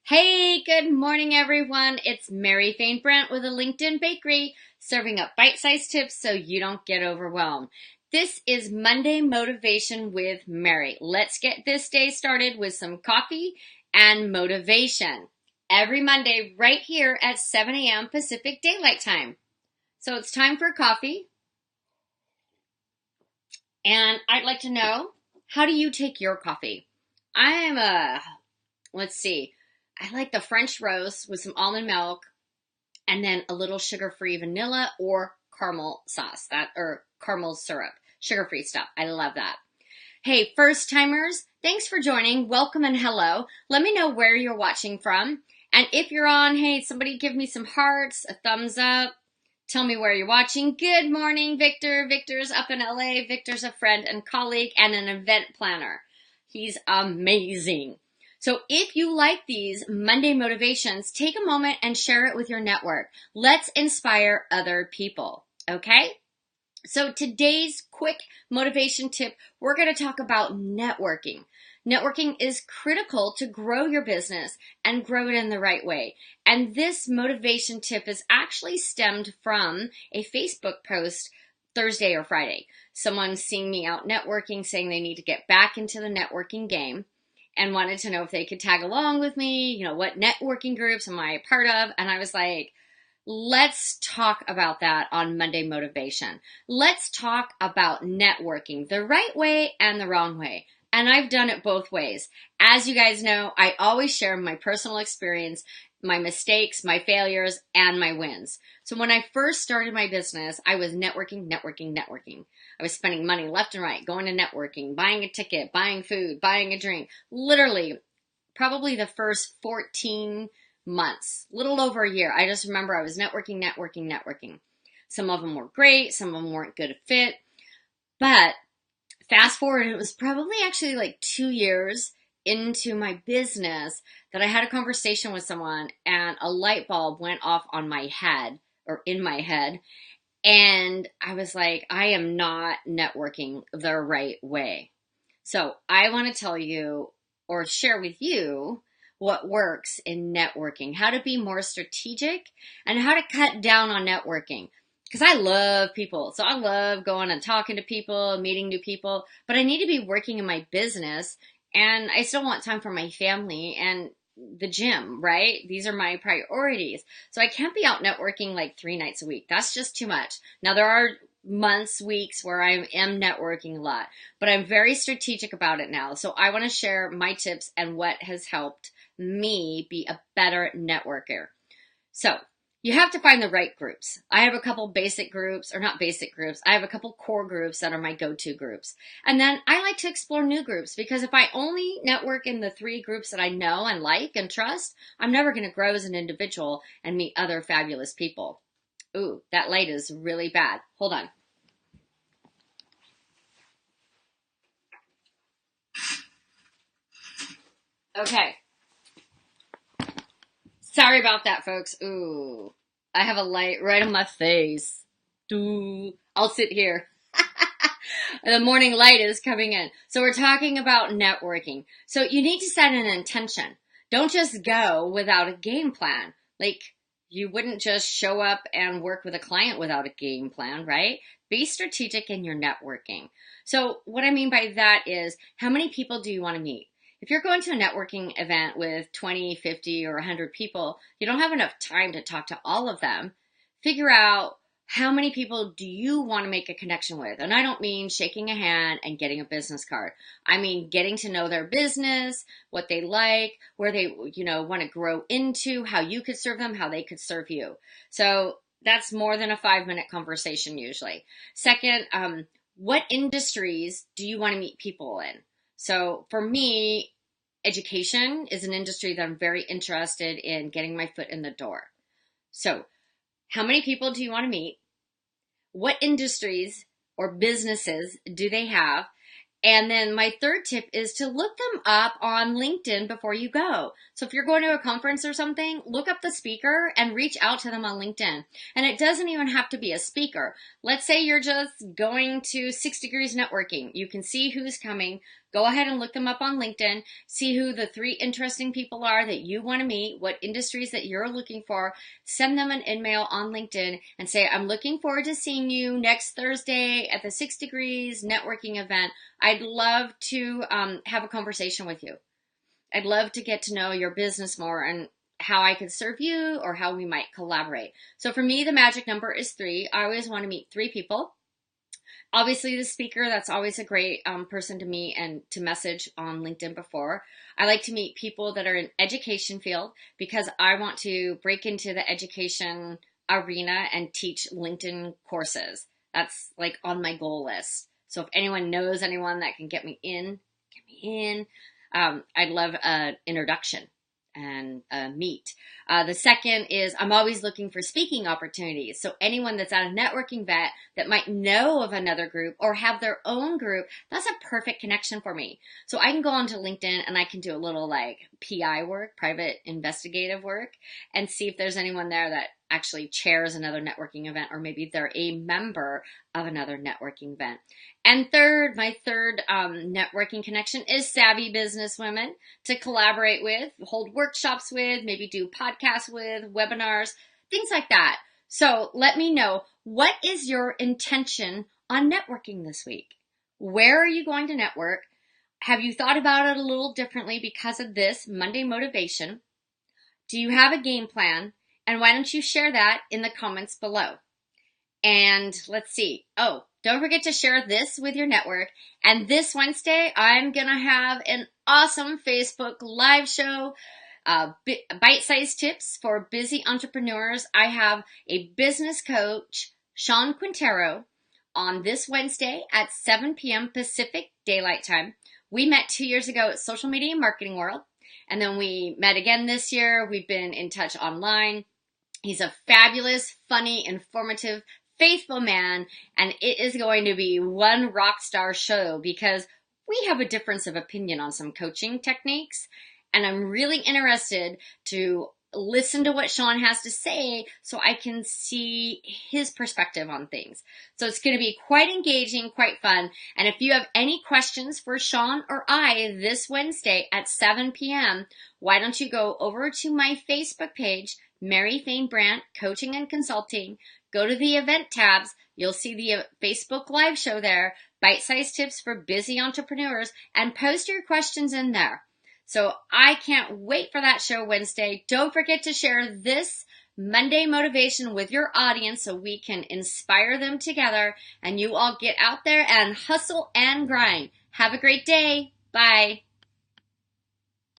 Hey, good morning, everyone. It's Mary Fane Brent with a LinkedIn Bakery, serving up bite-sized tips so you don't get overwhelmed. This is Monday Motivation with Mary. Let's get this day started with some coffee and motivation. Every Monday, right here at 7 a.m. Pacific Daylight Time. So it's time for coffee. And I'd like to know, how do you take your coffee? Let's see. I like the French roast with some almond milk and then a little sugar-free vanilla or caramel sauce or caramel syrup, sugar-free stuff. I love that. Hey, first timers, thanks for joining. Welcome and hello. Let me know where you're watching from. And if you're on, hey, somebody give me some hearts, a thumbs up. Tell me where you're watching. Good morning, Victor. Victor's up in LA. Victor's a friend and colleague and an event planner. He's amazing. So if you like these Monday motivations, take a moment and share it with your network. Let's inspire other people, okay? So today's quick motivation tip, we're going to talk about networking. Networking is critical to grow your business and grow it in the right way. And this motivation tip is actually stemmed from a Facebook post Thursday or Friday. Someone seeing me out networking, saying they need to get back into the networking game, and wanted to know if they could tag along with me, what networking groups am I a part of? And I was like, let's talk about that on Monday Motivation. Let's talk about networking the right way and the wrong way. And I've done it both ways. As you guys know, I always share my personal experience, my mistakes, my failures, and my wins. So when I first started my business, I was networking. I was spending money left and right, going to networking, buying a ticket, buying food, buying a drink. Literally, probably the first 14 months, little over a year. I just remember I was networking. Some of them were great. Some of them weren't good fit. But fast forward, it was probably actually like 2 years into my business that I had a conversation with someone and a light bulb went off on my head or in my head. And I was like, I am not networking the right way. So I want to tell you or share with you what works in networking, how to be more strategic and how to cut down on networking. Because I love people. So I love going and talking to people, meeting new people, but I need to be working in my business and I still want time for my family and the gym, right? These are my priorities. So I can't be out networking like 3 nights a week. That's just too much. Now there are months, weeks where I am networking a lot, but I'm very strategic about it now. So I want to share my tips and what has helped me be a better networker. So you have to find the right groups. I have a couple basic groups, or not basic groups. I have a couple core groups that are my go-to groups. And then I like to explore new groups because if I only network in the 3 groups that I know and like and trust, I'm never going to grow as an individual and meet other fabulous people. Ooh, that light is really bad. Hold on. Okay. Sorry about that, folks. Ooh, I have a light right on my face. Ooh, I'll sit here. The morning light is coming in. So we're talking about networking. So you need to set an intention. Don't just go without a game plan. Like you wouldn't just show up and work with a client without a game plan, right? Be strategic in your networking. So what I mean by that is how many people do you want to meet? If you're going to a networking event with 20, 50, or 100 people, you don't have enough time to talk to all of them. Figure out how many people do you want to make a connection with? And I don't mean shaking a hand and getting a business card. I mean getting to know their business, what they like, where they, want to grow into, how you could serve them, how they could serve you. So that's more than a 5-minute conversation usually. Second, what industries do you want to meet people in? So for me, education is an industry that I'm very interested in getting my foot in the door. So how many people do you want to meet? What industries or businesses do they have? And then my third tip is to look them up on LinkedIn before you go. So if you're going to a conference or something, look up the speaker and reach out to them on LinkedIn. And it doesn't even have to be a speaker. Let's say you're just going to 6 Degrees Networking. You can see who's coming. Go ahead and look them up on LinkedIn. See who the 3 interesting people are that you want to meet, what industries that you're looking for. Send them an email on LinkedIn and say, I'm looking forward to seeing you next Thursday at the 6 Degrees networking event. I'd love to have a conversation with you. I'd love to get to know your business more and how I could serve you or how we might collaborate. So for me, the magic number is 3. I always want to meet 3 people. Obviously, the speaker, that's always a great person to meet and to message on LinkedIn before. I like to meet people that are in education field because I want to break into the education arena and teach LinkedIn courses. That's like on my goal list. So if anyone knows anyone that can get me in, get me in. I'd love an introduction and meet. The second is I'm always looking for speaking opportunities. So anyone that's at a networking event that might know of another group or have their own group, that's a perfect connection for me. So I can go onto LinkedIn and I can do a little like PI work, private investigative work, and see if there's anyone there that actually chairs another networking event, or maybe they're a member of another networking event. And third, my third networking connection is savvy business women to collaborate with, hold workshops with, maybe do podcasts with, webinars, things like that. So let me know, what is your intention on networking this week? Where are you going to network? Have you thought about it a little differently because of this Monday motivation? Do you have a game plan? And why don't you share that in the comments below? And let's see. Oh, don't forget to share this with your network. And this Wednesday, I'm going to have an awesome Facebook live show, bite-sized tips for busy entrepreneurs. I have a business coach, Sean Quintero, on this Wednesday at 7 p.m. Pacific Daylight Time. We met 2 years ago at Social Media Marketing World. And then we met again this year. We've been in touch online. He's a fabulous, funny, informative, faithful man, and it is going to be one rock star show because we have a difference of opinion on some coaching techniques, and I'm really interested to listen to what Sean has to say so I can see his perspective on things. So it's going to be quite engaging, quite fun, and if you have any questions for Sean or I this Wednesday at 7 p.m., why don't you go over to my Facebook page, Mary Thane Brandt Coaching and Consulting. Go to the event tabs. You'll see the Facebook live show there, bite-sized tips for busy entrepreneurs, and post your questions in there. So I can't wait for that show Wednesday. Don't forget to share this Monday motivation with your audience so we can inspire them together and you all get out there and hustle and grind. Have a great day. Bye.